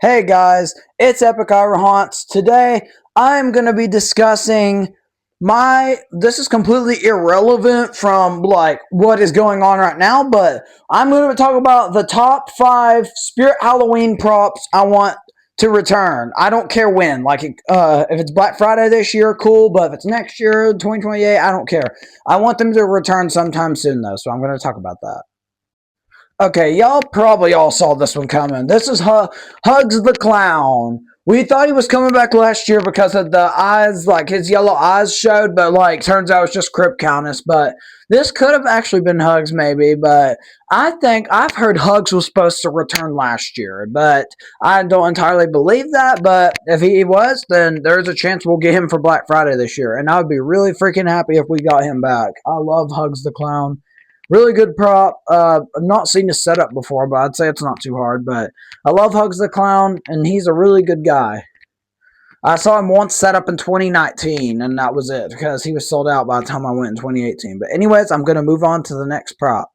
Hey guys, it's Epic Ira Haunts. Today I'm going to be discussing this is completely irrelevant from like what is going on right now, but I'm going to talk about the top 5 Spirit Halloween props I want to return. I don't care when. If it's Black Friday this year, cool, but if it's next year, 2028, I don't care. I want them to return sometime soon though, so I'm going to talk about that. Okay, y'all probably all saw this one coming. This is Hugs the Clown. We thought he was coming back last year because of the eyes, like his yellow eyes showed, but like turns out it's just Crypt Countess. But this could have actually been Hugs, maybe. But I think I've heard Hugs was supposed to return last year, but I don't entirely believe that. But if he was, then there's a chance we'll get him for Black Friday this year, and I would be really freaking happy if we got him back. I love Hugs the Clown. Really good prop. I've not seen the setup before, but I'd say it's not too hard. But I love Hugs the Clown, and he's a really good guy. I saw him once set up in 2019, and that was it because he was sold out by the time I went in 2018. But anyways, I'm going to move on to the next prop.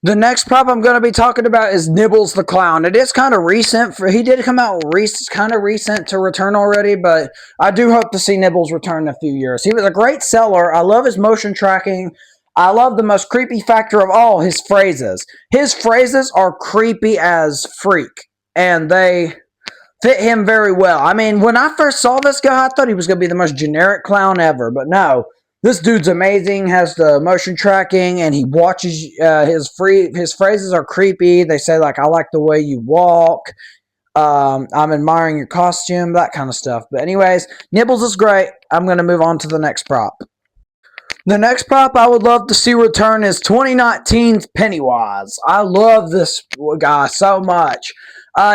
The next prop I'm going to be talking about is Nibbles the Clown. It is kind of recent. He did come out kind of recent to return already, but I do hope to see Nibbles return in a few years. He was a great seller. I love his motion tracking. I love the most creepy factor of all, his phrases. His phrases are creepy as freak, and they fit him very well. I mean, when I first saw this guy, I thought he was going to be the most generic clown ever, but no. This dude's amazing, has the motion tracking, and he watches his phrases are creepy. They say, like, I like the way you walk. I'm admiring your costume, that kind of stuff. But anyways, Nibbles is great. I'm going to move on to the next prop. The next prop I would love to see return is 2019's Pennywise. I love this guy so much.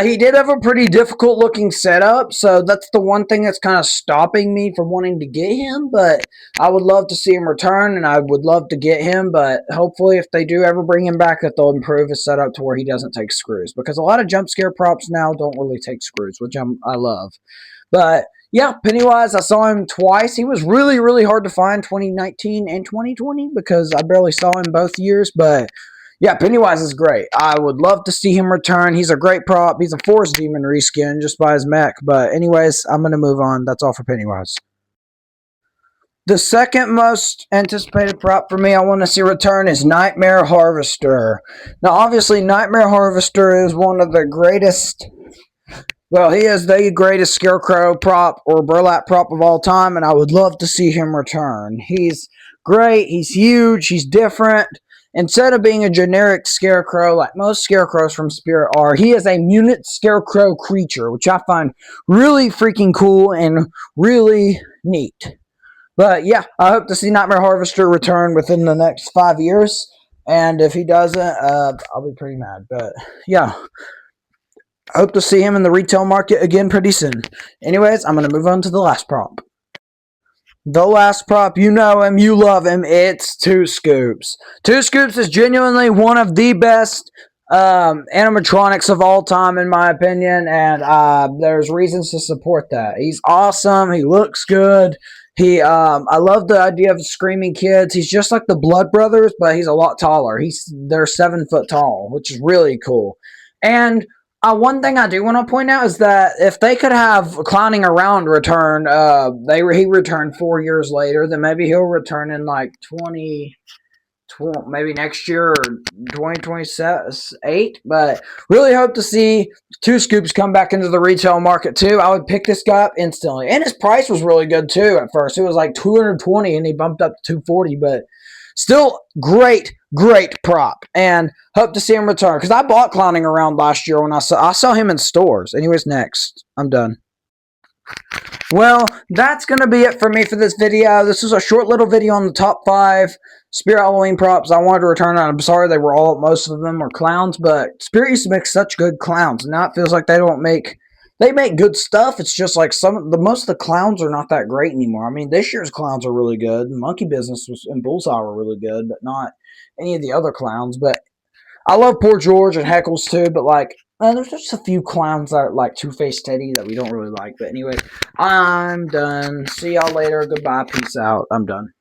He did have a pretty difficult looking setup, so that's the one thing that's kind of stopping me from wanting to get him, but I would love to see him return, and I would love to get him, but hopefully if they do ever bring him back, that they'll improve his setup to where he doesn't take screws, because a lot of jump scare props now don't really take screws, which I love. But yeah, Pennywise, I saw him twice. He was really, really hard to find 2019 and 2020 because I barely saw him both years, but yeah, Pennywise is great. I would love to see him return. He's a great prop. He's a Forest Demon reskin just by his mech. But anyways, I'm going to move on. That's all for Pennywise. The second most anticipated prop for me I want to see return is Nightmare Harvester. Now, obviously, Nightmare Harvester is one of the greatest... Well, he is the greatest Scarecrow prop or burlap prop of all time, and I would love to see him return. He's great. He's huge. He's different. Instead of being a generic scarecrow like most scarecrows from Spirit are, he is a mutant scarecrow creature, which I find really freaking cool and really neat. But yeah, I hope to see Nightmare Harvester return within the next 5 years. And if he doesn't, I'll be pretty mad. But yeah, I hope to see him in the retail market again pretty soon. Anyways, I'm going to move on to the last prop. The last prop, you know him, you love him, it's Two Scoops. Two Scoops is genuinely one of the best animatronics of all time, in my opinion, and there's reasons to support that. He's awesome, he looks good, I love the idea of screaming kids. He's just like the Blood Brothers, but he's a lot taller. They're 7 foot tall, which is really cool. And one thing I do want to point out is that if they could have Clowning Around return, he returned 4 years later, then maybe he'll return in like maybe next year or 2028. But really hope to see Two Scoops come back into the retail market too. I would pick this guy up instantly, and his price was really good too. At first, it was like $220, and he bumped up to $240, but. Still great prop, and hope to see him return, because I bought Clowning Around last year when I saw him in stores. Anyways, next. I'm done. Well, that's going to be it for me for this video. This was a short little video on the top 5 Spirit Halloween props I wanted to return. I'm sorry most of them were clowns, but Spirit used to make such good clowns. Now it feels like they make good stuff. It's just like most of the clowns are not that great anymore. I mean, this year's clowns are really good. Monkey Business and Bullseye were really good, but not any of the other clowns. But I love Poor George and Heckles too, but like, there's just a few clowns that are like Two-Faced Teddy that we don't really like. But anyway, I'm done. See y'all later. Goodbye. Peace out. I'm done.